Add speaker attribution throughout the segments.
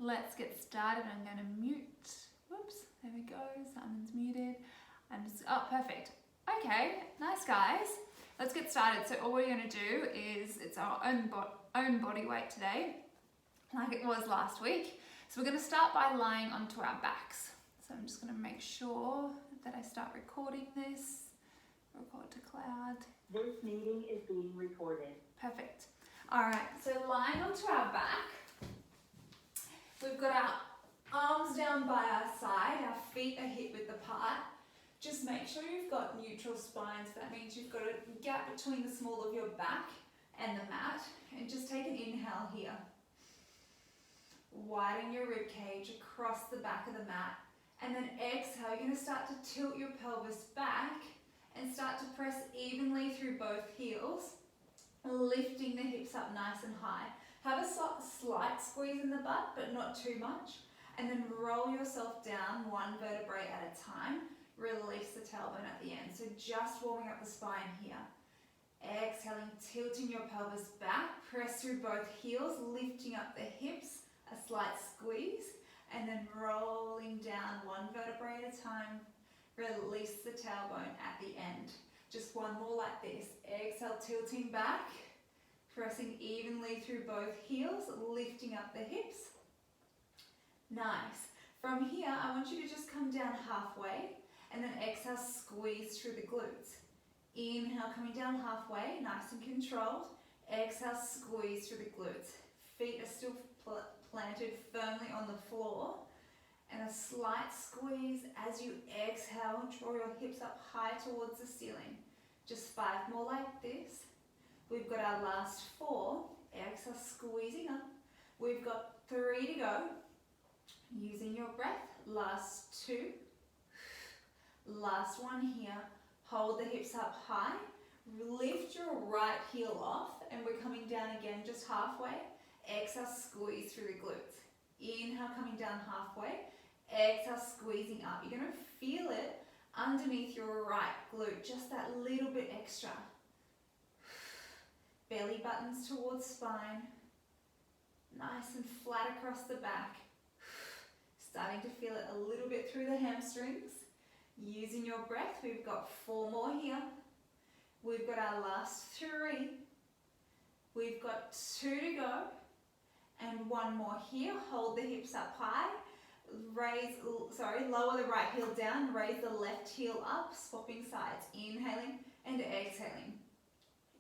Speaker 1: let's get started. I'm going to mute. Whoops, there we go. Simon's muted. Oh, perfect. Okay, nice guys. Let's get started. So all we're going to do is, it's our own body weight today, like it was last week. So we're going to start by lying onto our backs. So I'm just going to make sure that I start recording this. Record to cloud.
Speaker 2: This meeting is being recorded.
Speaker 1: Perfect. All right, so lying onto our back. We've got our arms down by our side, our feet are hip width apart. Just make sure you've got neutral spines. That means you've got a gap between the small of your back and the mat. And just take an inhale here. Widen your rib cage across the back of the mat. And then exhale, you're going to start to tilt your pelvis back and start to press evenly through both heels, lifting the hips up nice and high. Have a slight squeeze in the butt, but not too much. And then roll yourself down one vertebrae at a time. Release the tailbone at the end. So just warming up the spine here. Exhaling, tilting your pelvis back. Press through both heels, lifting up the hips. A slight squeeze. And then rolling down one vertebrae at a time. Release the tailbone at the end. Just one more like this. Exhale, tilting back. Pressing evenly through both heels, lifting up the hips. Nice. From here, I want you to just come down halfway and then exhale, squeeze through the glutes. Inhale, coming down halfway, nice and controlled. Exhale, squeeze through the glutes. Feet are still planted firmly on the floor. And a slight squeeze as you exhale, draw your hips up high towards the ceiling. Just 5 more like this. We've got our last 4. Exhale, squeezing up. We've got 3 to go. Using your breath. Last 2. Last one here. Hold the hips up high. Lift your right heel off. And we're coming down again just halfway. Exhale, squeeze through the glutes. Inhale, coming down halfway. Exhale, squeezing up. You're going to feel it underneath your right glute. Just that little bit extra. Belly buttons towards spine. Nice and flat across the back. Starting to feel it a little bit through the hamstrings. Using your breath, we've got 4 more here. We've got our last 3. We've got 2 to go. And 1 more here. Hold the hips up high. Lower the right heel down. Raise the left heel up. Swapping sides. Inhaling and exhaling.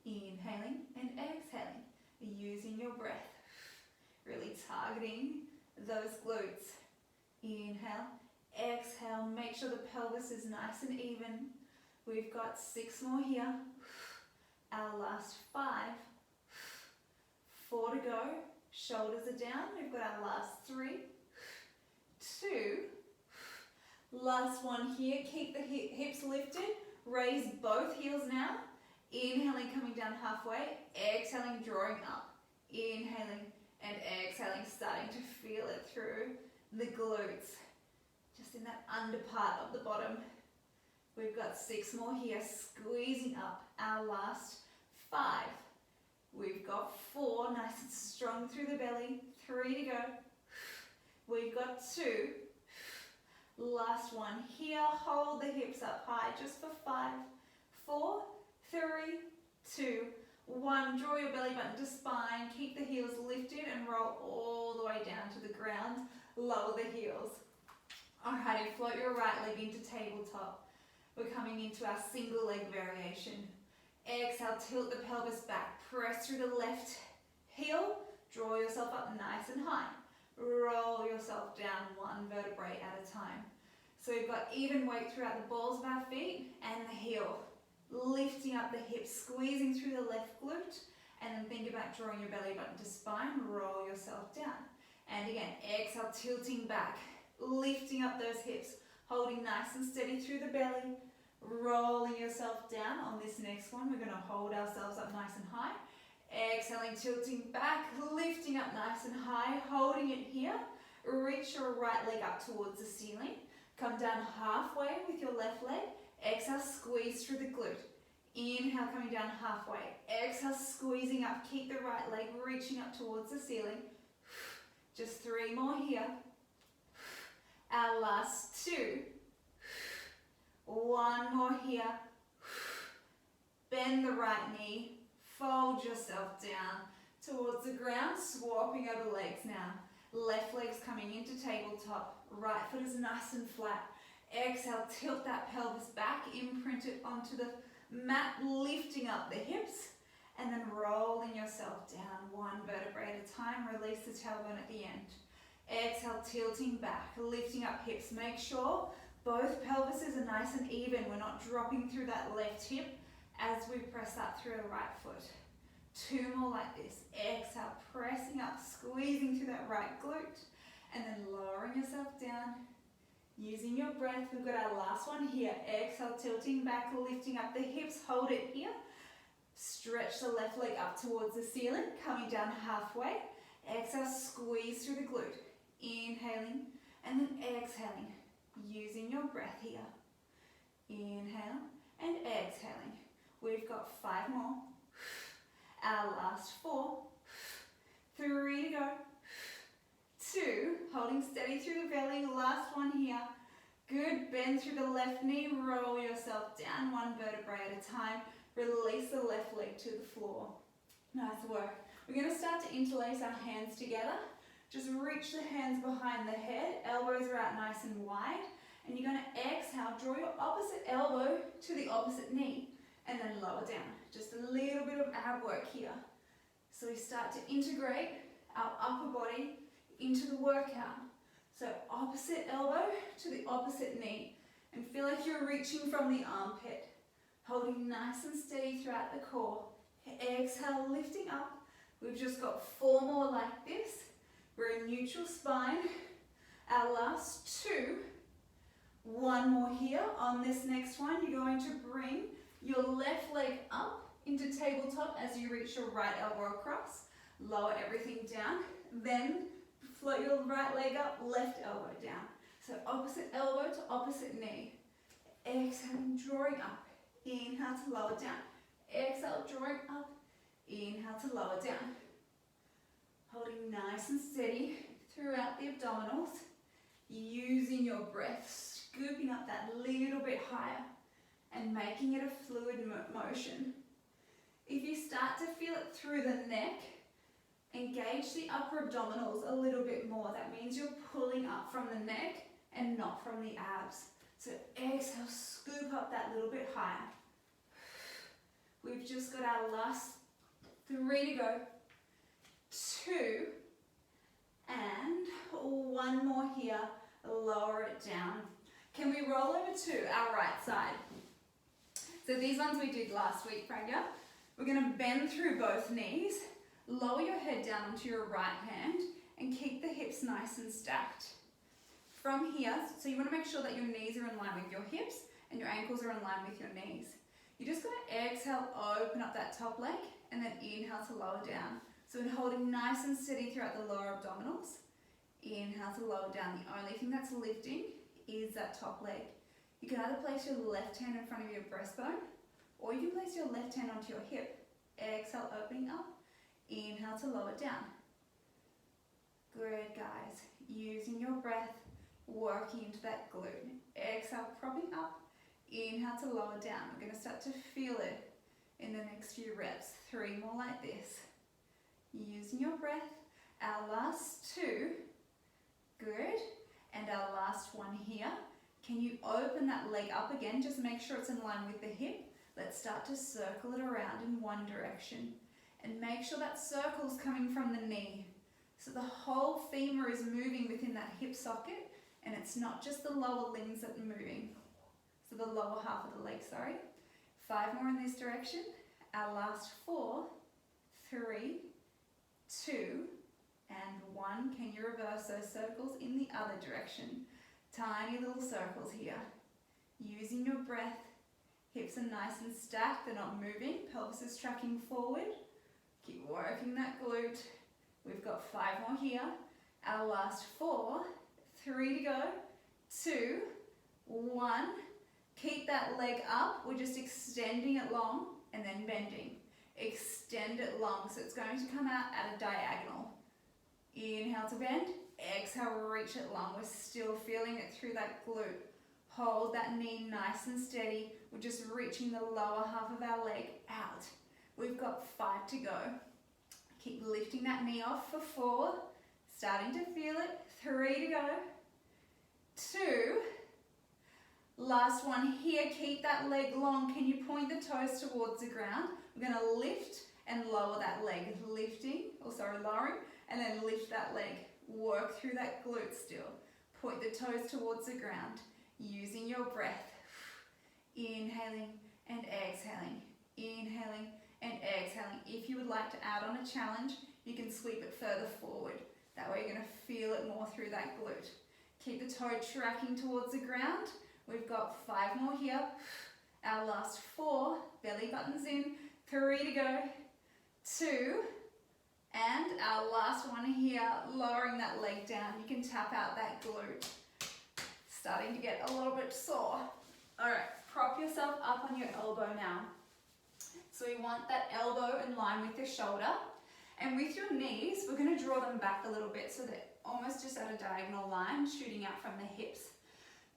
Speaker 1: Inhaling and exhaling. Using your breath. Really targeting those glutes. Inhale, exhale. Make sure the pelvis is nice and even. We've got 6 more here. Our last 5. 4 to go. Shoulders are down. We've got our last 3. 2. Last one here. Keep the hips lifted. Raise both heels now. Inhaling, coming down halfway. Exhaling, drawing up. Inhaling and exhaling, starting to feel it through the glutes. Just in that under part of the bottom. We've got 6 more here. Squeezing up. Our last 5. We've got 4. Nice and strong through the belly. 3 to go. We've got 2. Last one here. Hold the hips up high just for 5. 4. 3, 2, 1. Draw your belly button to spine. Keep the heels lifted and roll all the way down to the ground. Lower the heels. Alrighty, float your right leg into tabletop. We're coming into our single leg variation. Exhale, tilt the pelvis back. Press through the left heel. Draw yourself up nice and high. Roll yourself down 1 vertebrae at a time. So we've got even weight throughout the balls of our feet and the heel. Lifting up the hips, squeezing through the left glute, and then think about drawing your belly button to spine. Roll yourself down. And again, exhale, tilting back, lifting up those hips, holding nice and steady through the belly, rolling yourself down. On this next one, we're going to hold ourselves up nice and high. Exhaling, tilting back, lifting up nice and high, holding it here. Reach your right leg up towards the ceiling. Come down halfway with your left leg. Exhale, squeeze through the glute. Inhale, coming down halfway. Exhale, squeezing up. Keep the right leg reaching up towards the ceiling. Just 3 more here. Our last 2. 1 more here. Bend the right knee. Fold yourself down towards the ground, swapping over legs now. Left leg's coming into tabletop. Right foot is nice and flat. Exhale, tilt that pelvis back, imprint it onto the mat, lifting up the hips, and then rolling yourself down 1 vertebrae at a time. Release the tailbone at the end. Exhale, tilting back, lifting up hips. Make sure both pelvises are nice and even. We're not dropping through that left hip as we press up through the right foot. 2 more like this. Exhale, pressing up, squeezing through that right glute, and then lowering yourself down. Using your breath, we've got our last one here. Exhale, tilting back, lifting up the hips, hold it here. Stretch the left leg up towards the ceiling, coming down halfway. Exhale, squeeze through the glute. Inhaling, and then exhaling. Using your breath here. Inhale, and exhaling. We've got 5 more. Our last 4. 3 to go. 2, holding steady through the belly, last one here. Good, bend through the left knee, roll yourself down 1 vertebrae at a time. Release the left leg to the floor. Nice work. We're going to start to interlace our hands together. Just reach the hands behind the head, elbows are out nice and wide. And you're going to exhale, draw your opposite elbow to the opposite knee, and then lower down. Just a little bit of ab work here. So we start to integrate our upper body into the workout. So opposite elbow to the opposite knee, and feel like you're reaching from the armpit, holding nice and steady throughout the core. Exhale, lifting up. We've just got 4 more like this. We're in neutral spine. Our last 2. 1 more here. On this next one, you're going to bring your left leg up into tabletop as you reach your right elbow across. Lower everything down. Then float your right leg up, left elbow down. So opposite elbow to opposite knee. Exhaling, drawing up. Inhale to lower down. Exhale, drawing up. Inhale to lower down. Holding nice and steady throughout the abdominals. Using your breath, scooping up that little bit higher and making it a fluid motion. If you start to feel it through the neck, engage the upper abdominals a little bit more. That means you're pulling up from the neck and not from the abs. So exhale, scoop up that little bit higher. We've just got our last 3 to go. 2, and 1 more here. Lower it down. Can we roll over to our right side? So these ones we did last week, Pragya. We're going to bend through both knees, lower your head down onto your right hand, and keep the hips nice and stacked. From here, so you want to make sure that your knees are in line with your hips and your ankles are in line with your knees. You're just going to exhale, open up that top leg, and then inhale to lower down. So we're holding nice and steady throughout the lower abdominals. Inhale to lower down. The only thing that's lifting is that top leg. You can either place your left hand in front of your breastbone, or you can place your left hand onto your hip. Exhale, opening up. Inhale to lower down. Good, guys. Using your breath, working into that glute. Exhale, propping up. Inhale to lower down. We're going to start to feel it in the next few reps. 3 more like this. Using your breath. Our last 2. Good. And our last one here. Can you open that leg up again? Just make sure it's in line with the hip. Let's start to circle it around in one direction. And make sure that circle's coming from the knee. So the whole femur is moving within that hip socket, and it's not just the lower limbs that are moving. So the lower half of the leg, sorry. 5 more in this direction. Our last 4, 3, 2, and 1. Can you reverse those circles in the other direction? Tiny little circles here. Using your breath. Hips are nice and stacked, they're not moving. Pelvis is tracking forward. Keep working that glute. We've got 5 more here. Our last 4, 3 to go, 2, 1. Keep that leg up. We're just extending it long and then bending. Extend it long, so it's going to come out at a diagonal. Inhale to bend. Exhale, reach it long. We're still feeling it through that glute. Hold that knee nice and steady. We're just reaching the lower half of our leg out. We've got 5 to go. Keep lifting that knee off for 4. Starting to feel it. 3 to go. 2. Last one here. Keep that leg long. Can you point the toes towards the ground? We're going to lift and lower that leg. Lowering, and then lift that leg. Work through that glute still. Point the toes towards the ground. Using your breath. Inhaling and exhaling. Inhaling and exhaling. If you would like to add on a challenge, you can sweep it further forward. That way you're going to feel it more through that glute. Keep the toe tracking towards the ground. We've got 5 more here. Our last 4. Belly buttons in. 3 to go. 2. And our last one here, lowering that leg down. You can tap out that glute. Starting to get a little bit sore. All right, prop yourself up on your elbow now. So we want that elbow in line with the shoulder. And with your knees, we're going to draw them back a little bit so they're almost just at a diagonal line, shooting out from the hips.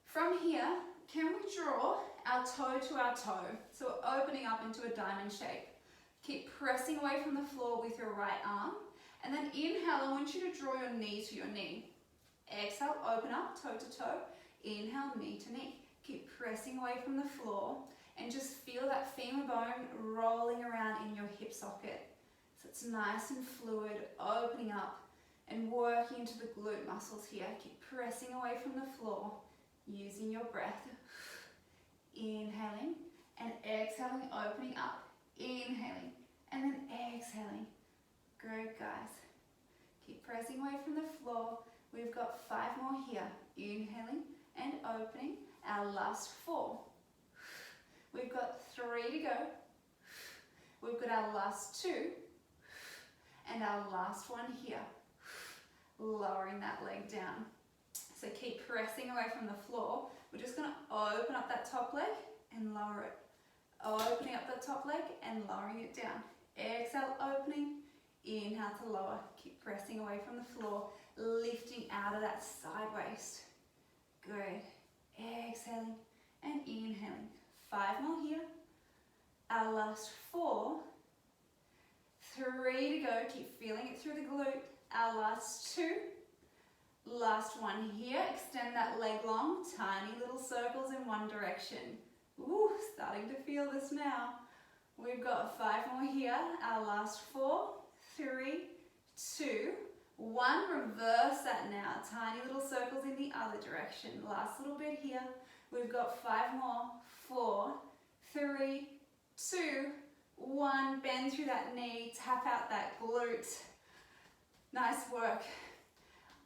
Speaker 1: From here, can we draw our toe to our toe? So we're opening up into a diamond shape. Keep pressing away from the floor with your right arm. And then inhale, I want you to draw your knee to your knee. Exhale, open up, toe to toe. Inhale, knee to knee. Keep pressing away from the floor and just feel that femur bone rolling around in your hip socket. So it's nice and fluid, opening up and working into the glute muscles here. Keep pressing away from the floor, using your breath. Inhaling and exhaling, opening up. Inhaling and then exhaling. Great, guys. Keep pressing away from the floor. We've got 5 more here. Inhaling and opening. Our last 4. We've got 3 to go. We've got our last 2. And our last one here. Lowering that leg down. So keep pressing away from the floor. We're just going to open up that top leg and lower it. Opening up the top leg and lowering it down. Exhale, opening. Inhale to lower. Keep pressing away from the floor. Lifting out of that side waist. Good. Exhaling and inhaling. 5 more here. Our last 4. 3 to go. Keep feeling it through the glute. Our last 2. Last one here. Extend that leg long. Tiny little circles in one direction. Ooh, starting to feel this now. We've got 5 more here. Our last 4, 3, 2, 1. Reverse that now. Tiny little circles in the other direction. Last little bit here. We've got 5 more. 4, 3, 2, 1. Bend through that knee. Tap out that glute. Nice work.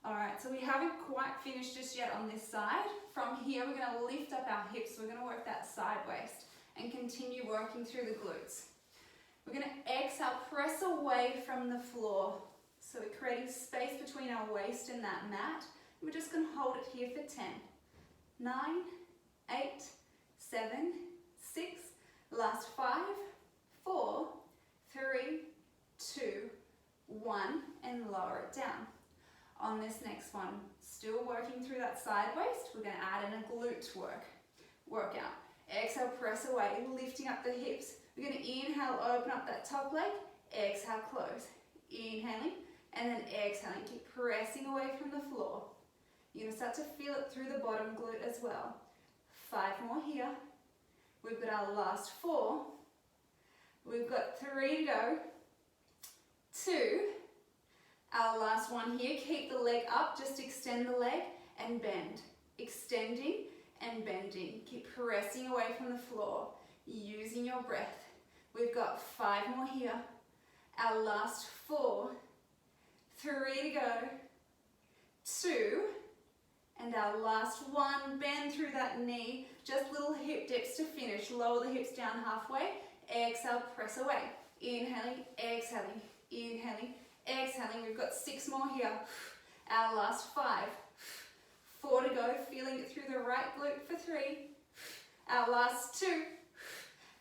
Speaker 1: All right, so we haven't quite finished just yet on this side. From here, we're going to lift up our hips. We're going to work that side waist and continue working through the glutes. We're going to exhale, press away from the floor. So we're creating space between our waist and that mat. We're just going to hold it here for 10, 9, 8, 7, 6, last 5, 4, 3, 2, 1, and lower it down. On this next one, still working through that side waist, we're going to add in a glute workout. Exhale, press away, lifting up the hips. We're going to inhale, open up that top leg. Exhale, close. Inhaling, and then exhaling. Keep pressing away from the floor. You're going to start to feel it through the bottom glute as well. 5 more here. We've got our last 4. We've got 3 to go. 2. Our last one here, keep the leg up, just extend the leg and bend. Extending and bending. Keep pressing away from the floor, using your breath. We've got 5 more here. Our last 4, 3 to go, 2, and our last 1. Bend through that knee, just little hip dips to finish. Lower the hips down halfway. Exhale, press away. Inhaling, exhaling, inhaling, exhaling. We've got 6 more here. Our last 5. 4 to go. Feeling it through the right glute for 3. Our last 2.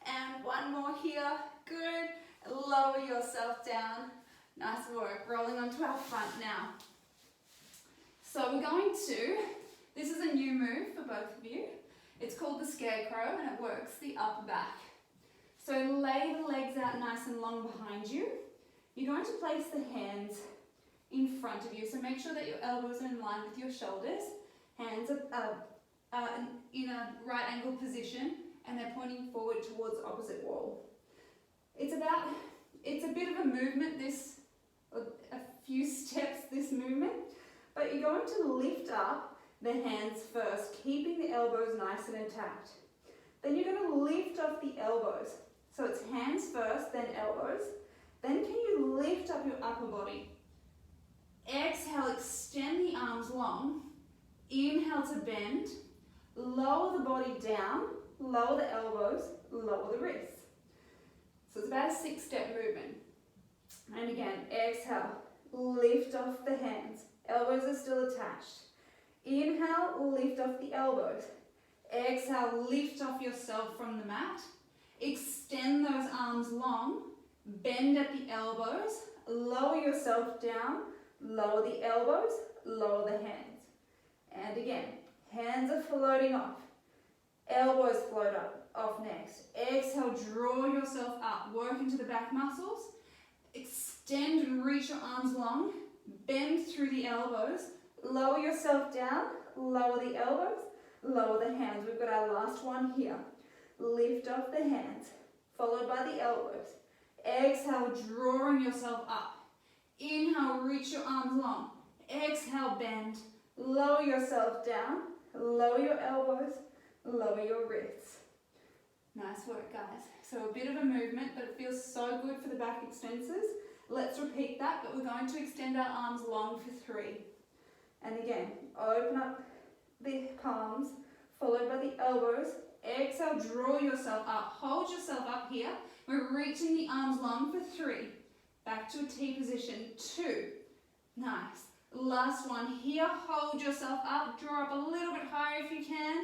Speaker 1: And 1 more here. Good. Lower yourself down. Nice work. Rolling onto our front now. So we're going to, this is a new move for both of you. It's called the scarecrow and it works the upper back. So lay the legs out nice and long behind you. You're going to place the hands in front of you. So make sure that your elbows are in line with your shoulders. Hands are in a right angle position and they're pointing forward towards the opposite wall. It's a bit of a movement, a few steps this movement, but you're going to lift up the hands first, keeping the elbows nice and intact. Then you're going to lift off the elbows. So it's hands first, then elbows. Then can you lift up your upper body? Exhale, extend the arms long. Inhale to bend. Lower the body down, lower the elbows, lower the wrists. So it's about a 6-step movement. And again, exhale, lift off the hands. Elbows are still attached. Inhale, lift off the elbows. Exhale, lift off yourself from the mat. Extend those arms long. Bend at the elbows. Lower yourself down. Lower the elbows. Lower the hands. And again, hands are floating off. Elbows float off next. Exhale, draw yourself up. Work into the back muscles. Extend and reach your arms long. Bend through the elbows. Lower yourself down. Lower the elbows. Lower the hands. We've got our last one here. Lift off the hands, followed by the elbows. Exhale, drawing yourself up. Inhale, reach your arms long. Exhale, bend. Lower yourself down. Lower your elbows. Lower your wrists. Nice work, guys. So a bit of a movement, but it feels so good for the back extensors. Let's repeat that, but we're going to extend our arms long for 3. And again, open up the palms, followed by the elbows. Exhale, draw yourself up. Hold yourself up here. We're reaching the arms long for 3. Back to a T position. 2. Nice. Last one here. Hold yourself up. Draw up a little bit higher if you can.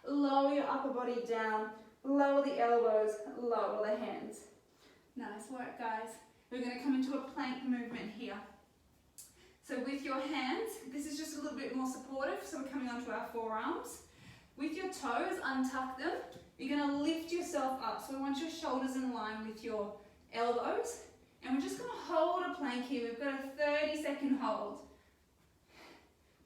Speaker 1: Lower your upper body down. Lower the elbows. Lower the hands. Nice work, guys. We're going to come into a plank movement here. So with your hands, this is just a little bit more supportive. So we're coming onto our forearms. With your toes, untuck them. You're going to lift yourself up. So we want your shoulders in line with your elbows. And we're just going to hold a plank here. We've got a 30-second hold.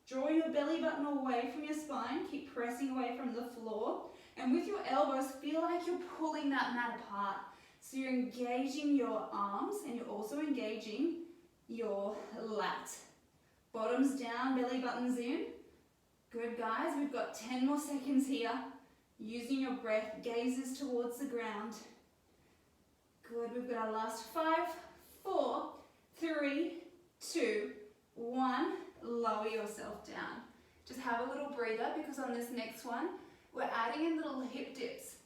Speaker 1: Draw your belly button away from your spine. Keep pressing away from the floor. And with your elbows, feel like you're pulling that mat apart. So you're engaging your arms and you're also engaging your lat. Bottoms down, belly buttons in. Good, guys. We've got 10 more seconds here. Using your breath, gazes towards the ground. Good. We've got our last 5, 4, 3, 2, 1. Lower yourself down. Just have a little breather because on this next one, we're adding in little hip dips.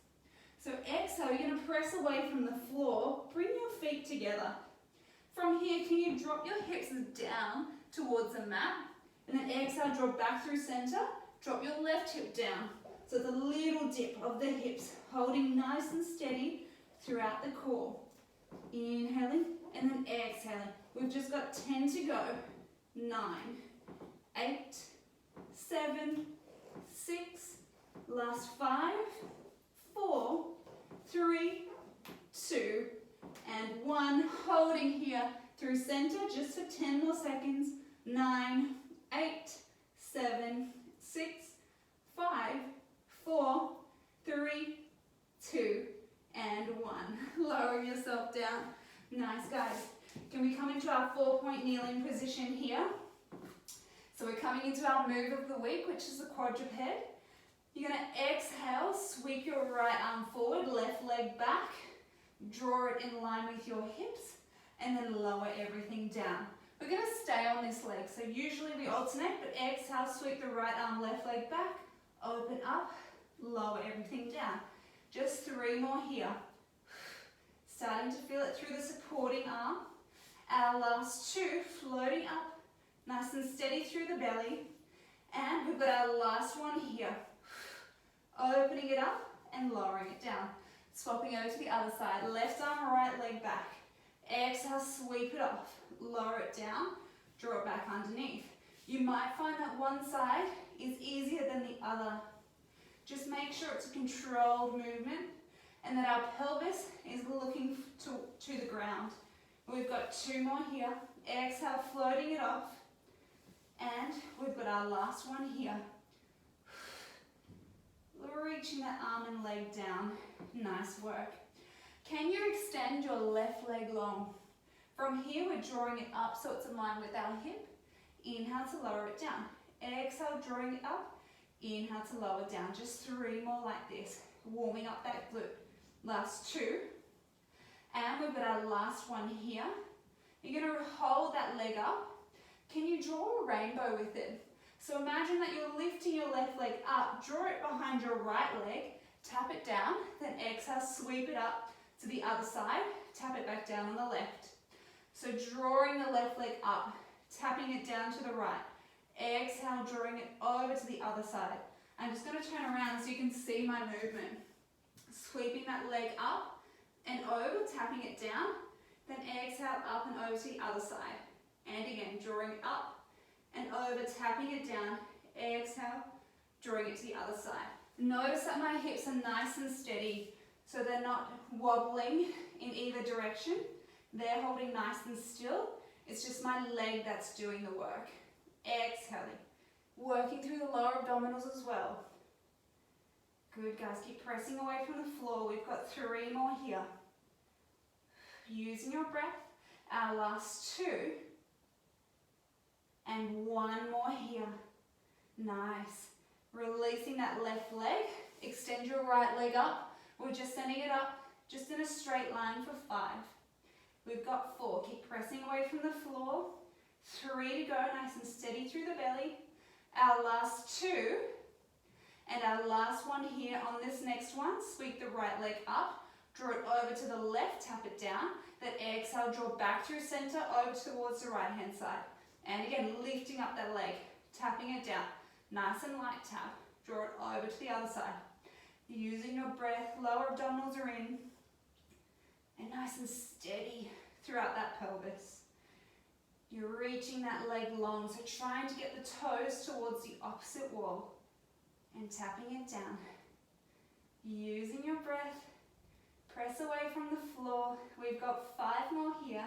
Speaker 1: So exhale, you're going to press away from the floor. Bring your feet together. From here, can you drop your hips down towards the mat? And then exhale, drop back through center. Drop your left hip down. So it's a little dip of the hips, holding nice and steady throughout the core. Inhaling and then exhaling. We've just got 10 to go. 9, 8, 7, 6, last 5, 4, 3, 2, and 1. Holding here through center just for 10 more seconds. 9, 8, 7, 6, 5, 4, 3, 2, and 1. Lower yourself down. Nice, guys. Can we come into our 4-point kneeling position here? So we're coming into our move of the week, which is the quadruped. You're going to exhale, sweep your right arm forward, left leg back, draw it in line with your hips, and then lower everything down. We're going to stay on this leg, so usually we alternate, but exhale, sweep the right arm, left leg back, open up, lower everything down. Just 3 more here. Starting to feel it through the supporting arm. Our last 2, floating up, nice and steady through the belly. And we've got our last one here. Opening it up and lowering it down. Swapping over to the other side. Left arm, right leg back. Exhale, sweep it off. Lower it down, draw it back underneath. You might find that one side is easier than the other. Just make sure it's a controlled movement and that our pelvis is looking to the ground. We've got 2 more here. Exhale, floating it off. And we've got our last one here. Reaching that arm and leg down. Nice work. Can you extend your left leg long? From here, we're drawing it up so it's in line with our hip. Inhale to lower it down. Exhale, drawing it up. Inhale to lower it down. Just 3 more like this. Warming up that glute. Last 2. And we've got our last one here. You're going to hold that leg up. Can you draw a rainbow with it? So imagine that you're lifting your left leg up. Draw it behind your right leg. Tap it down. Then exhale, sweep it up to the other side. Tap it back down on the left. So drawing the left leg up. Tapping it down to the right. Exhale, drawing it over to the other side. I'm just going to turn around so you can see my movement. Sweeping that leg up and over, tapping it down. Then exhale, up and over to the other side. And again, drawing it up and over, tapping it down. Exhale, drawing it to the other side. Notice that my hips are nice and steady, so they're not wobbling in either direction. They're holding nice and still. It's just my leg that's doing the work. Exhaling, working through the lower abdominals as well. Good, guys. Keep pressing away from the floor. We've got 3 more here. Using your breath. Our last 2. And 1 more here. Nice. Releasing that left leg. Extend your right leg up. We're just sending it up, just in a straight line for 5. We've got 4. Keep pressing away from the floor. 3 to go. Nice and steady through the belly. Our last 2. And our last one here on this next one. Sweep the right leg up. Draw it over to the left. Tap it down. Then exhale, draw back through center, over towards the right hand side. And again, lifting up that leg, tapping it down. Nice and light tap. Draw it over to the other side. Using your breath, lower abdominals are in. And nice and steady throughout that pelvis. You're reaching that leg long, so trying to get the toes towards the opposite wall. And tapping it down. Using your breath. Press away from the floor. We've got 5 more here.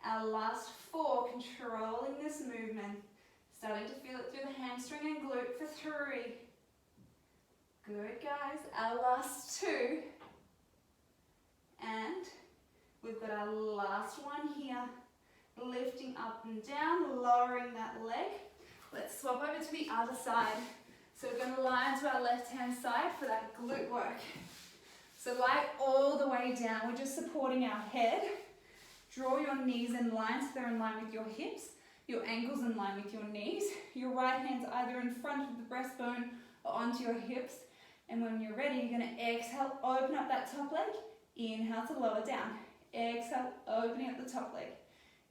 Speaker 1: Our last 4, controlling this movement. Starting to feel it through the hamstring and glute for 3. Good, guys. Our last 2. And we've got our last one here. Lifting up and down, lowering that leg. Let's swap over to the other side. So we're going to lie onto our left-hand side for that glute work. So lie all the way down. We're just supporting our head. Draw your knees in line so they're in line with your hips. Your ankles in line with your knees. Your right hand's either in front of the breastbone or onto your hips. And when you're ready, you're going to exhale, open up that top leg. Inhale to lower down. Exhale, opening up the top leg.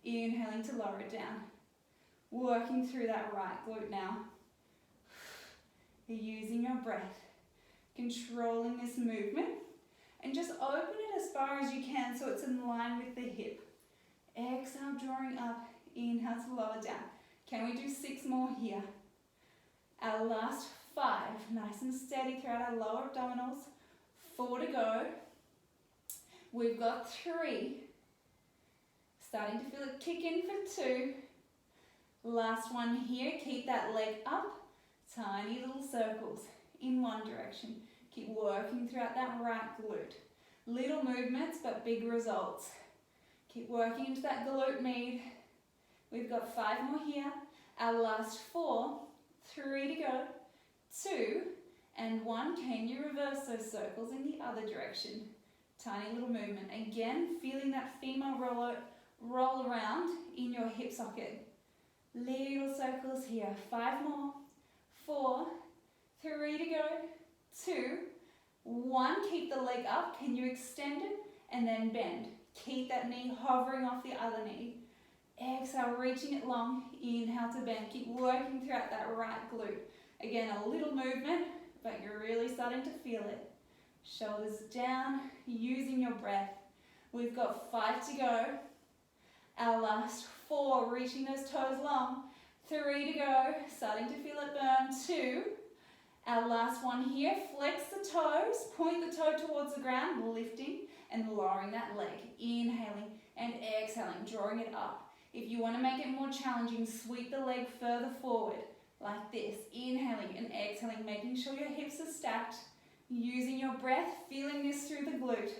Speaker 1: Inhaling to lower it down. Working through that right glute now. You're using your breath. Controlling this movement. And just open it as far as you can so it's in line with the hip. Exhale, drawing up. Inhale to lower down. Can we do 6 more here? Our last 5. Nice and steady throughout our lower abdominals. 4 to go. We've got 3. Starting to feel it kick in for 2. Last one here. Keep that leg up. Tiny little circles in one direction. Keep working throughout that right glute. Little movements, but big results. Keep working into that glute med. We've got 5 more here. Our last 4. 3 to go. 2 and 1. Can you reverse those circles in the other direction? Tiny little movement. Again, feeling that femur roll around in your hip socket. Little circles here. 5 more. 4, 3 to go. 2, 1. Keep the leg up. Can you extend it? And then bend. Keep that knee hovering off the other knee. Exhale, reaching it long. Inhale to bend. Keep working throughout that right glute. Again, a little movement, but you're really starting to feel it. Shoulders down, using your breath. We've got 5 to go. Our last 4, reaching those toes long. 3 to go, starting to feel it burn. 2. Our last one here, flex the toes, point the toe towards the ground, lifting and lowering that leg. Inhaling and exhaling, drawing it up. If you want to make it more challenging, sweep the leg further forward, like this. Inhaling and exhaling, making sure your hips are stacked. Using your breath, feeling this through the glute.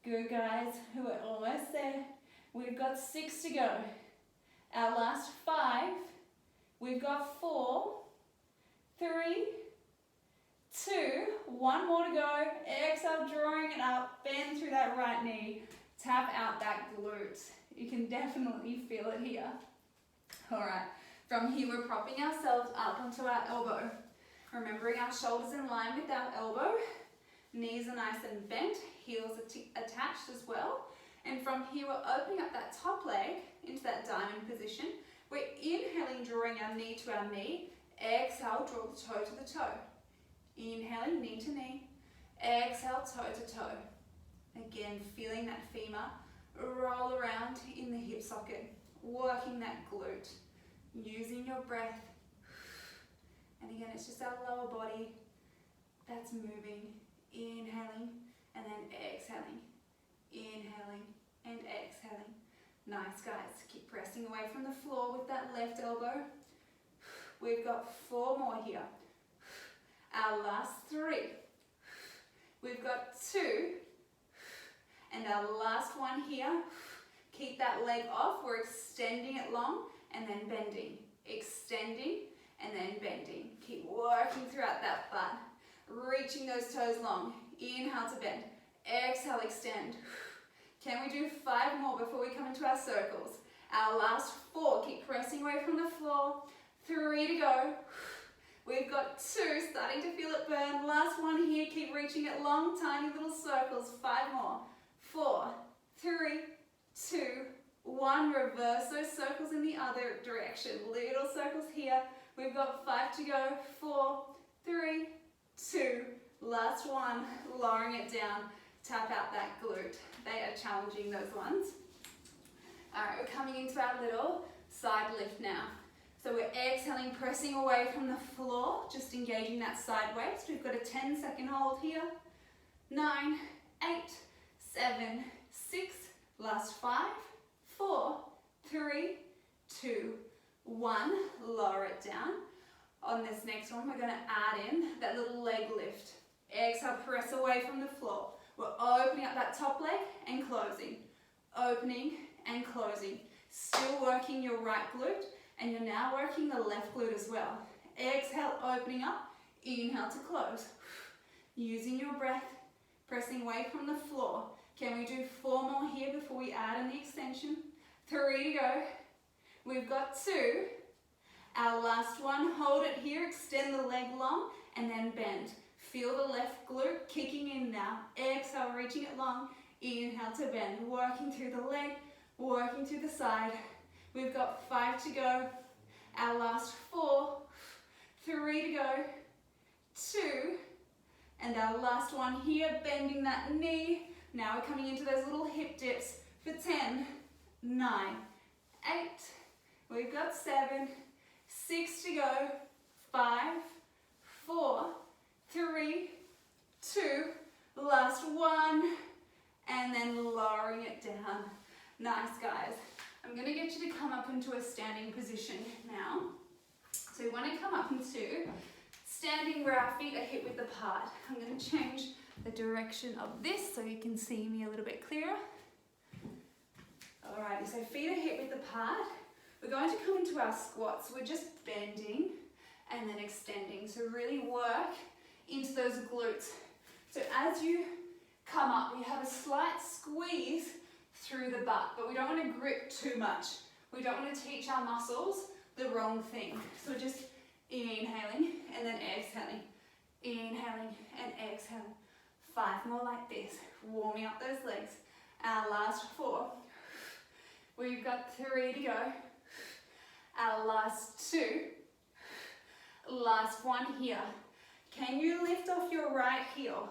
Speaker 1: Good, guys, we're almost there. We've got 6 to go. Our last 5. We've got 4, 3, 2, 1 more to go. Exhale, drawing it up, bend through that right knee. Tap out that glute. You can definitely feel it here. All right, from here we're propping ourselves up onto our elbow. Remembering our shoulders in line with our elbow. Knees are nice and bent, heels are attached as well. And from here we're opening up that top leg into that diamond position. We're inhaling, drawing our knee to our knee. Exhale, draw the toe to the toe. Inhaling, knee to knee. Exhale, toe to toe. Again, feeling that femur roll around in the hip socket. Working that glute. Using your breath. And again, it's just our lower body that's moving. Inhaling and then exhaling. Inhaling and exhaling. Nice, guys. Keep pressing away from the floor with that left elbow. We've got 4 more here. Our last 3. We've got 2. And our last one here. Keep that leg off. We're extending it long and then bending. Extending and then bending. Keep working throughout that butt. Reaching those toes long. Inhale to bend. Exhale, extend. Can we do 5 more before we come into our circles? Our last 4. Keep pressing away from the floor. 3 to go. We've got 2. Starting to feel it burn. Last one here. Keep reaching it long. Tiny little circles. 5 more. 4, 3, 2, 1. Reverse those circles in the other direction. Little circles here. We've got 5 to go. 4, 3, 2. Last one. Lowering it down. Tap out that glute. They are challenging those ones. All right, we're coming into our little side lift now. So we're exhaling, pressing away from the floor, just engaging that side waist. We've got a 10-second hold here. 9, 8, 7, 6, last 5, 4, 3, 2, 1. Lower it down. On this next one, we're going to add in that little leg lift. Exhale, press away from the floor. We're opening up that top leg and closing. Opening and closing. Still working your right glute, and you're now working the left glute as well. Exhale, opening up. Inhale to close. Using your breath, pressing away from the floor. Can we do 4 more here before we add in the extension? 3 to go. We've got 2. Our last one, hold it here, extend the leg long, and then bend. Feel the left glute kicking in now. Exhale, reaching it long. Inhale to bend. Working through the leg, working through the side. We've got 5 to go. Our last 4. 3 to go. 2. And our last one here, bending that knee. Now we're coming into those little hip dips for 10, 9, 8. We've got 7, 6 to go. 5, 4, 3, 2, last 1, and then lowering it down. Nice, guys. I'm going to get you to come up into a standing position now. So we want to come up into standing where our feet are hip width apart. I'm going to change the direction of this so you can see me a little bit clearer. Alrighty, so feet are hip width apart. We're going to come into our squats. We're just bending and then extending. So really work into those glutes. So as you come up, we have a slight squeeze through the butt, but we don't want to grip too much. We don't want to teach our muscles the wrong thing. So we're just inhaling and then exhaling. Inhaling and exhaling. 5 more like this. Warming up those legs. Our last 4. We've got 3 to go. Our last 2. Last one here. Can you lift off your right heel?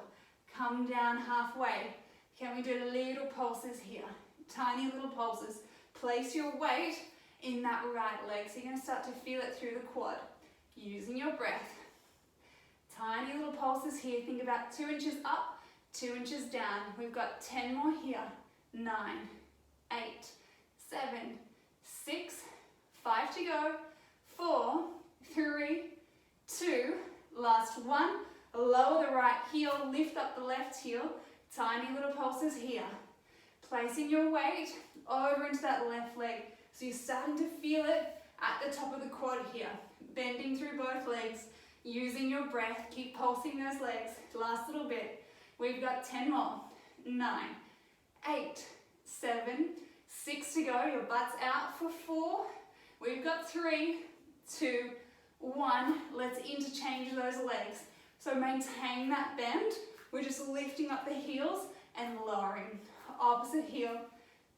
Speaker 1: Come down halfway. Can we do little pulses here? Tiny little pulses. Place your weight in that right leg. So you're going to start to feel it through the quad. Using your breath. Tiny little pulses here. Think about 2 inches up, 2 inches down. We've got 10 more here. 9, 8, 7, 6, 5 to go. 4, 3, 2, last one. Lower the right heel, lift up the left heel. Tiny little pulses here. Placing your weight over into that left leg. So you're starting to feel it at the top of the quad here. Bending through both legs, using your breath. Keep pulsing those legs. Last little bit. We've got 10 more. 9, 8, 7, 6 to go. Your butt's out for 4. We've got 3, 2, 1. Let's interchange those legs. So maintain that bend. We're just lifting up the heels and lowering. Opposite heel.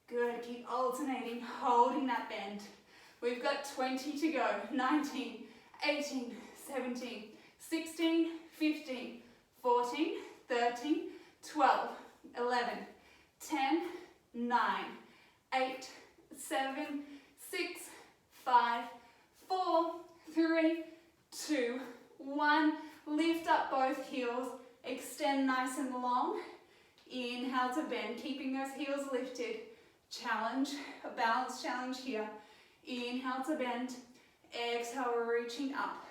Speaker 1: Good. Keep alternating, holding that bend. We've got 20 to go. 19, 18, 17, 16, 15, 14, 13, 12, 11, 10, 9, 8, 7, 6, 5, 4, 3, 2, 1. Lift up both heels. Extend nice and long. Inhale to bend, keeping those heels lifted. Challenge, a balance challenge here. Inhale to bend. Exhale, reaching up.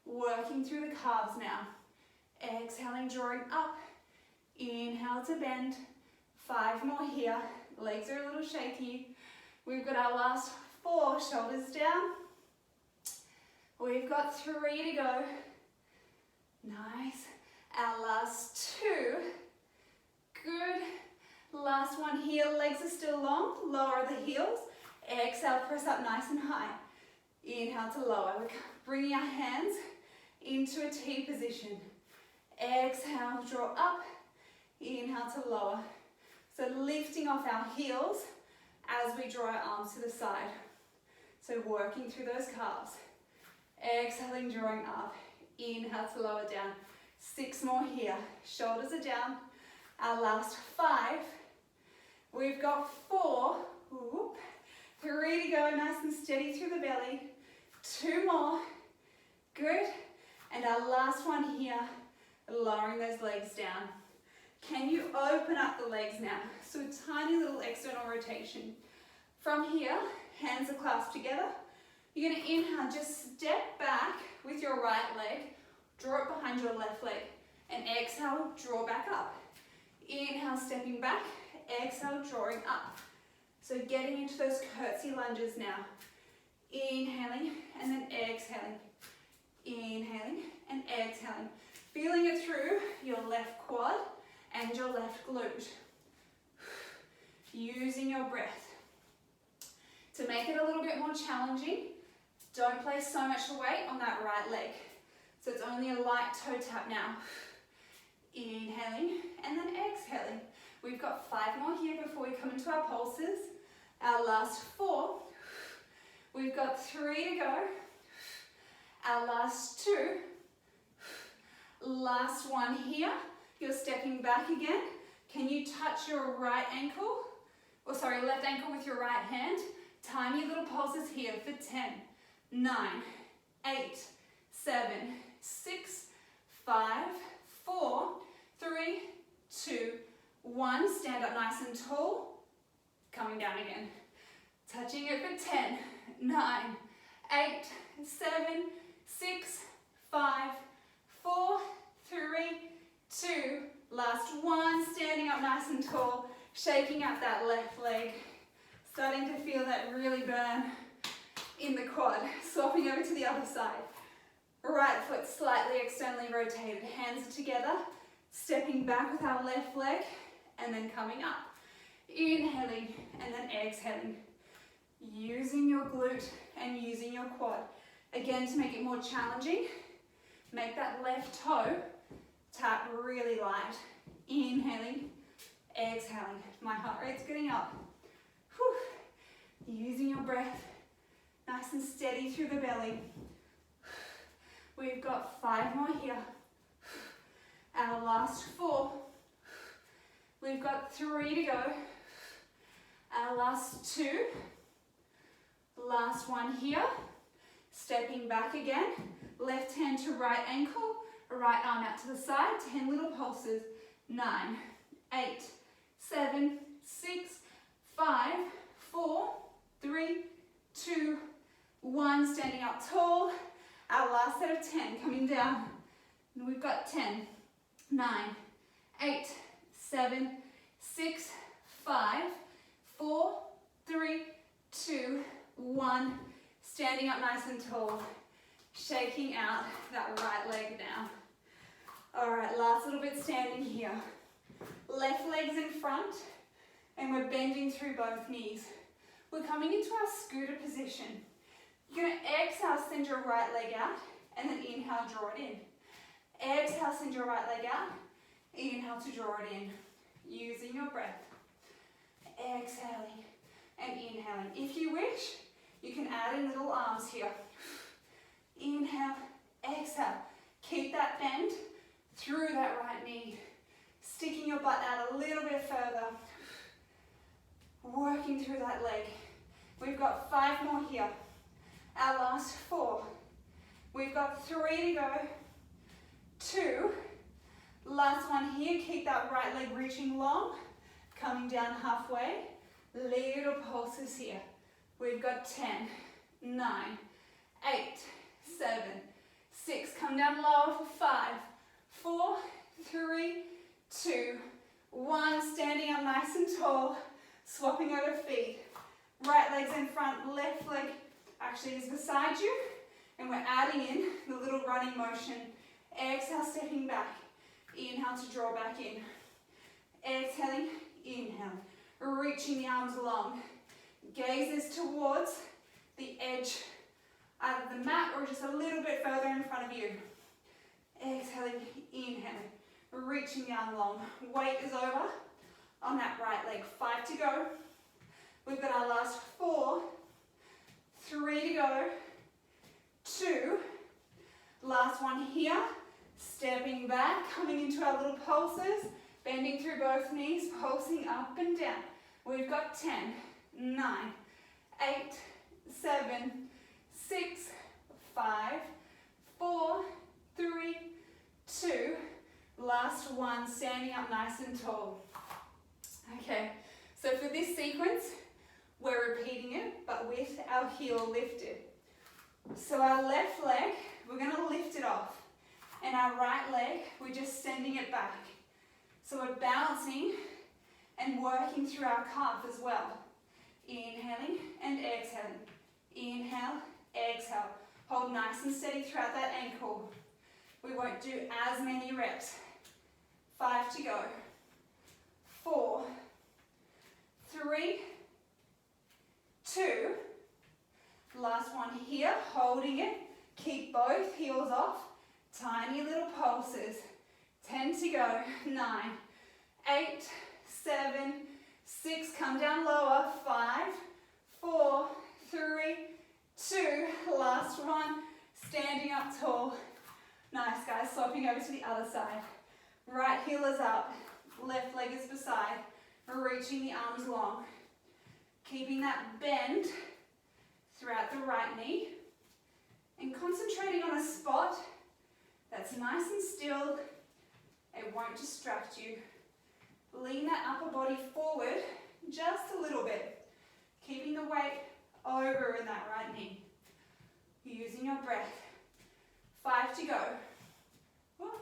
Speaker 1: Working through the calves now. Exhaling, drawing up. Inhale to bend. 5 more here. Legs are a little shaky. We've got our last 4, shoulders down. We've got 3 to go. Nice. Our last 2. Good. Last one here. Legs are still long. Lower the heels. Exhale, press up nice and high. Inhale to lower. We're bringing our hands into a T position. Exhale, draw up. Inhale to lower. So lifting off our heels as we draw our arms to the side. So working through those calves. Exhaling, drawing up. Inhale to lower down. 6 more here. Shoulders are down. Our last 5. We've got 4. Whoop. 3 to go. Nice and steady through the belly. 2 more. Good. And our last one here. Lowering those legs down. Can you open up the legs now? So a tiny little external rotation. From here, hands are clasped together. You're going to inhale, just step back with your right leg. Draw it behind your left leg. And exhale, draw back up. Inhale, stepping back. Exhale, drawing up. So getting into those curtsy lunges now. Inhaling and then exhaling. Inhaling and exhaling. Feeling it through your left quad and your left glute. Using your breath. To make it a little bit more challenging, don't place so much weight on that right leg. So it's only a light toe tap now. Inhaling and then exhaling. We've got 5 more here before we come into our pulses. Our last 4. We've got 3 to go. Our last 2. Last one here. You're stepping back again. Can you touch your right ankle? Or sorry, left ankle with your right hand. Tiny little pulses here for 10, 9, 8, 7, 6, 5, 4, 3, 2, 1. Stand up nice and tall. Coming down again. Touching it for 10, 9, 8, 7, 6, 5, 4, 3, 2. Last one. Standing up nice and tall. Shaking out that left leg. Starting to feel that really burn in the quad. Swapping over to the other side. Right foot slightly externally rotated. Hands are together. Stepping back with our left leg. And then coming up. Inhaling and then exhaling. Using your glute and using your quad. Again, to make it more challenging, make that left toe tap really light. Inhaling, exhaling. My heart rate's getting up. Whew. Using your breath, nice and steady through the belly. We've got 5 more here. Our last 4. We've got 3 to go. Our last 2. Last one here. Stepping back again. Left hand to right ankle. Right arm out to the side. 10 little pulses. 9, 8, 7, 6, 5, 4, 3, 2, 1. Standing up tall. Our last set of 10 coming down. And we've got 10, 9, 8, 7, 6, 5, 4, 3, 2, 1. Standing up nice and tall. Shaking out that right leg now. Alright, last little bit standing here. Left leg's in front and we're bending through both knees. We're coming into our scooter position. You're going to exhale, send your right leg out, and then inhale, draw it in. Exhale, send your right leg out, inhale to draw it in. Using your breath. Exhaling and inhaling. If you wish, you can add in little arms here. Inhale, exhale. Keep that bend through that right knee. Sticking your butt out a little bit further. Working through that leg. We've got 5 more here. Our last 4. We've got 3 to go. 2. Last one here. Keep that right leg reaching long. Coming down halfway. Little pulses here. We've got 10, 9, 8, 7, 6. Come down lower for 5, 4, 3, 2, 1. Standing up nice and tall. Swapping over feet. Right leg's in front, left leg actually is beside you. And we're adding in the little running motion. Exhale, stepping back. Inhale to draw back in. Exhaling, inhale. Reaching the arms long. Gaze is towards the edge either the mat or just a little bit further in front of you. Exhaling, inhaling. Reaching the arm long. Weight is over on that right leg. 5 to go. We've got our last 4. 3 to go. 2. Last one here. Stepping back, coming into our little pulses. Bending through both knees, pulsing up and down. We've got 10, 9, 8, 7, 6, 5, 4, 3, 2. Last one, standing up nice and tall. Okay, so for this sequence, we're repeating it, but with our heel lifted. So our left leg, we're going to lift it off. And our right leg, we're just sending it back. So we're balancing and working through our calf as well. Inhaling and exhaling. Inhale, exhale. Hold nice and steady throughout that ankle. We won't do as many reps. 5 to go. 4, 3, 2. Last one here, holding it. Keep both heels off. Tiny little pulses. 10 to go. 9, 8, 7, 6. Come down lower. 5, 4, 3, 2. Last one. Standing up tall. Nice, guys. Swapping over to the other side. Right heel is up. Left leg is beside. Reaching the arms long. Keeping that bend throughout the right knee. And concentrating on a spot that's nice and still. It won't distract you. Lean that upper body forward just a little bit. Keeping the weight over in that right knee. Using your breath. 5 to go.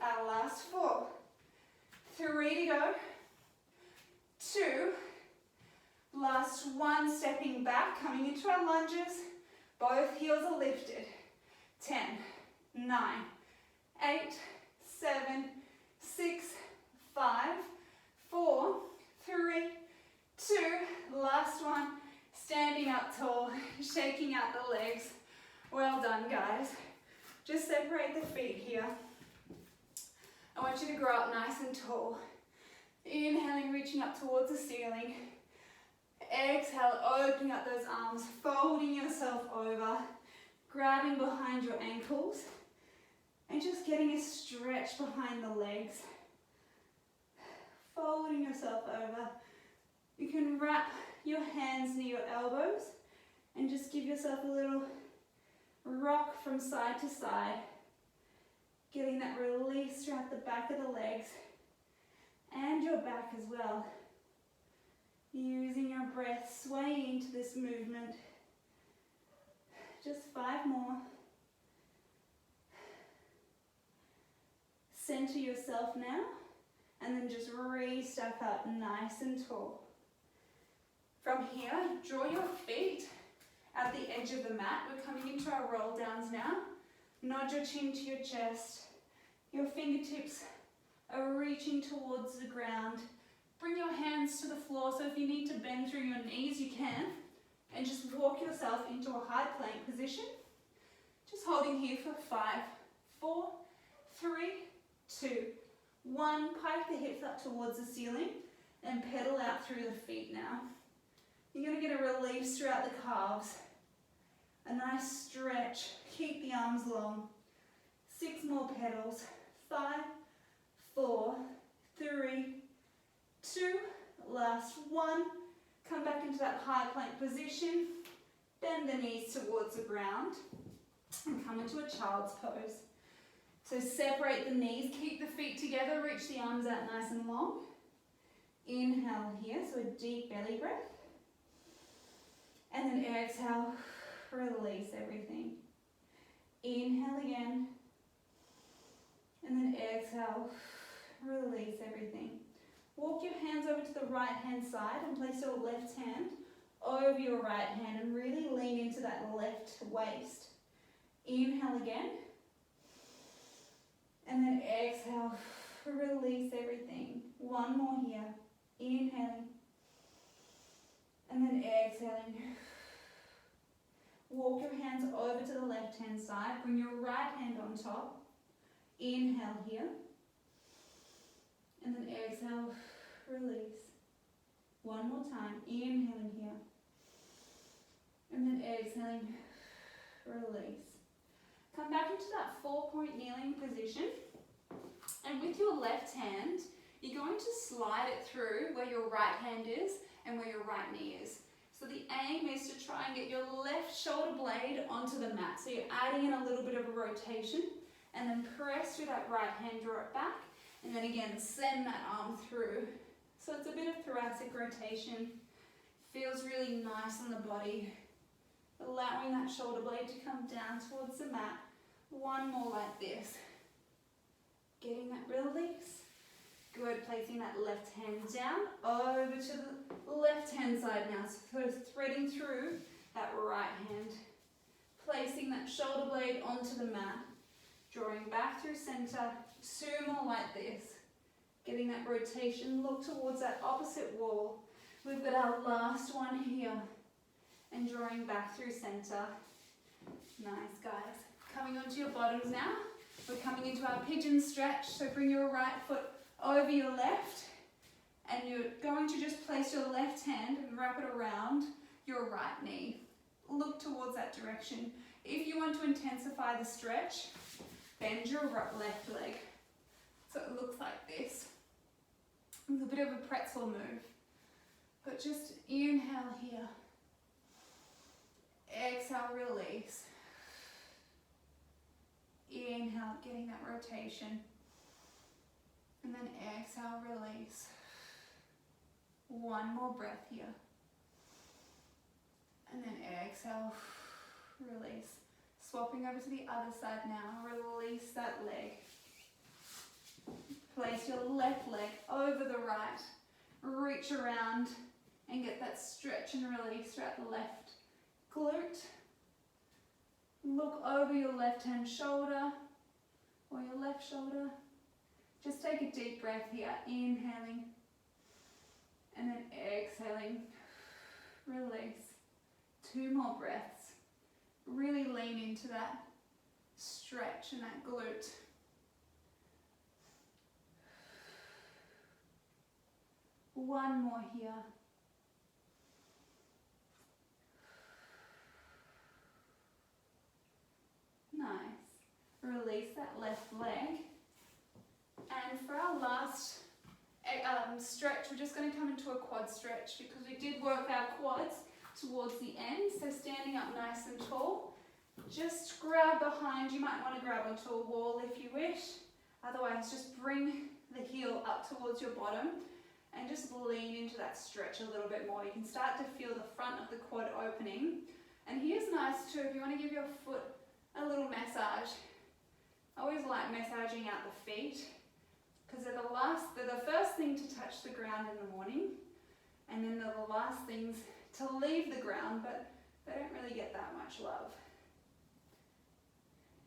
Speaker 1: Our last 4. 3 to go. 2. Last one, stepping back, coming into our lunges. Both heels are lifted. 10, 9, 8, 7, 6, 5, 4, 3, 2. Last one, standing up tall, shaking out the legs. Well done, guys. Just separate the feet here. I want you to grow up nice and tall. Inhaling, reaching up towards the ceiling. Exhale, opening up those arms, folding yourself over, grabbing behind your ankles, and just getting a stretch behind the legs. folding yourself over. You can wrap your hands near your elbows and just give yourself a little rock from side to side, getting that release throughout the back of the legs and your back as well. Using your breath, swaying into this movement. Just 5 more. Center yourself now, and then just re-stack up nice and tall. From here, draw your feet at the edge of the mat. We're coming into our roll downs now. Nod your chin to your chest. Your fingertips are reaching towards the ground. Bring your hands to the floor, so if you need to bend through your knees, you can. And just walk yourself into a high plank position. Just holding here for 5, 4, 3, 2, 1. Pike the hips up towards the ceiling and pedal out through the feet now. You're going to get a release throughout the calves. A nice stretch. Keep the arms long. 6 more pedals. 5, 4, 3, 2, last 1. Come back into that high plank position. Bend the knees towards the ground and come into a child's pose. So separate the knees, keep the feet together, reach the arms out nice and long. Inhale here, so a deep belly breath. And then exhale, release everything. Inhale again. And then exhale, release everything. Walk your hands over to the right hand side and place your left hand over your right hand and really lean into that left waist. Inhale again. And then exhale, release everything. 1 more here. Inhaling. And then exhaling. Walk your hands over to the left hand side. Bring your right hand on top. Inhale here. And then exhale, release. 1 more time. Inhaling here. And then exhaling, release. Come back into that 4-point kneeling position. And with your left hand, you're going to slide it through where your right hand is and where your right knee is. So the aim is to try and get your left shoulder blade onto the mat. So you're adding in a little bit of a rotation and then press through that right hand, draw it back, and then again send that arm through. So it's a bit of thoracic rotation. Feels really nice on the body. Allowing that shoulder blade to come down towards the mat. 1 more like this. Getting that release. Good, placing that left hand down over to the left hand side now. So threading through that right hand. Placing that shoulder blade onto the mat. Drawing back through center. 2 more like this. Getting that rotation. Look towards that opposite wall. We've got our last one here. And drawing back through center. Nice, guys. Coming onto your bottoms now. We're coming into our pigeon stretch. So bring your right foot over your left. And you're going to just place your left hand and wrap it around your right knee. Look towards that direction. If you want to intensify the stretch, bend your left leg. So it looks like this. It's a bit of a pretzel move. But just inhale here. Exhale, release. Inhale, getting that rotation. And then exhale, release. 1 more breath here. And then exhale, release. Swapping over to the other side now. Release that leg. Place your left leg over the right. Reach around and get that stretch and release throughout the left glute. Look over your left hand shoulder or your left shoulder. Just take a deep breath here, inhaling and then exhaling. Release. 2 more breaths. Really lean into that stretch and that glute. One more here. Nice. Release that left leg. And for our last stretch, we're just going to come into a quad stretch because we did work our quads towards the end. So standing up nice and tall, just grab behind. You might want to grab onto a wall if you wish. Otherwise, just bring the heel up towards your bottom and just lean into that stretch a little bit more. You can start to feel the front of the quad opening. And here's nice too, if you want to give your foot a little massage. I always like massaging out the feet because they're the first thing to touch the ground in the morning, and then they're the last things to leave the ground, but they don't really get that much love.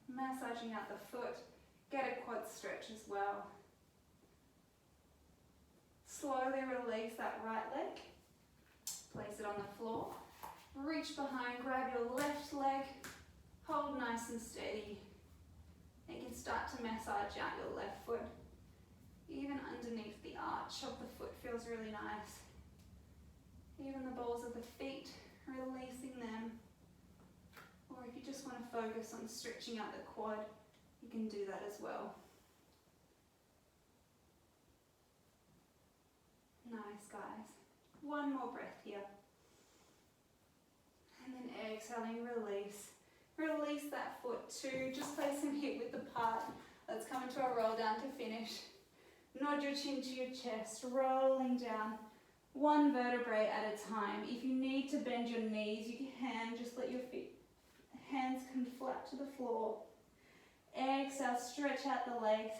Speaker 1: Massaging out the foot, get a quad stretch as well. Slowly release that right leg, place it on the floor, reach behind, grab your left leg, hold nice and steady. You can start to massage out your left foot. Even underneath the arch of the foot feels really nice. Even the balls of the feet, releasing them. Or if you just want to focus on stretching out the quad, you can do that as well. Nice, guys. One more breath here. And then exhaling, release. Release that foot too. Just place some hip width apart. Let's come into a roll down to finish. Nod your chin to your chest, rolling down one vertebrae at a time. If you need to bend your knees, you can. Just let your hands come flat to the floor. Exhale, stretch out the legs.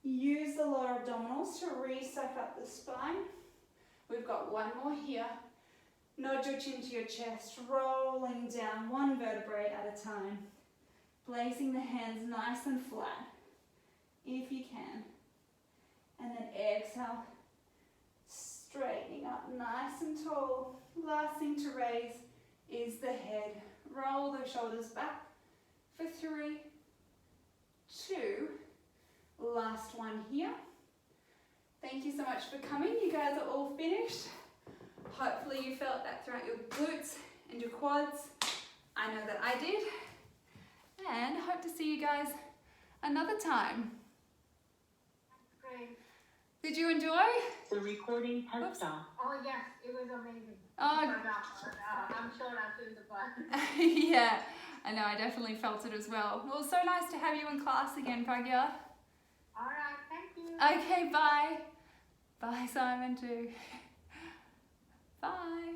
Speaker 1: Use the lower abdominals to re-suck up the spine. We've got one more here. Nod your chin to your chest, rolling down one vertebrae at a time. Placing the hands nice and flat, if you can. And then exhale, straightening up nice and tall. Last thing to raise is the head. Roll the shoulders back for 3, 2, last one here. Thank you so much for coming. You guys are all finished. Hopefully you felt that throughout your glutes and your quads. I know that I did. And hope to see you guys another time.
Speaker 3: Great.
Speaker 1: Did you enjoy?
Speaker 2: The recording has stopped.
Speaker 3: Oh yes, it was amazing.
Speaker 1: Oh,
Speaker 3: I'm sure I feel the fun.
Speaker 1: yeah, I know, I definitely felt it as well. Well, so nice to have you in class again, Pragya.
Speaker 3: All right, thank you.
Speaker 1: Okay, bye. Bye, Simon, too. Bye.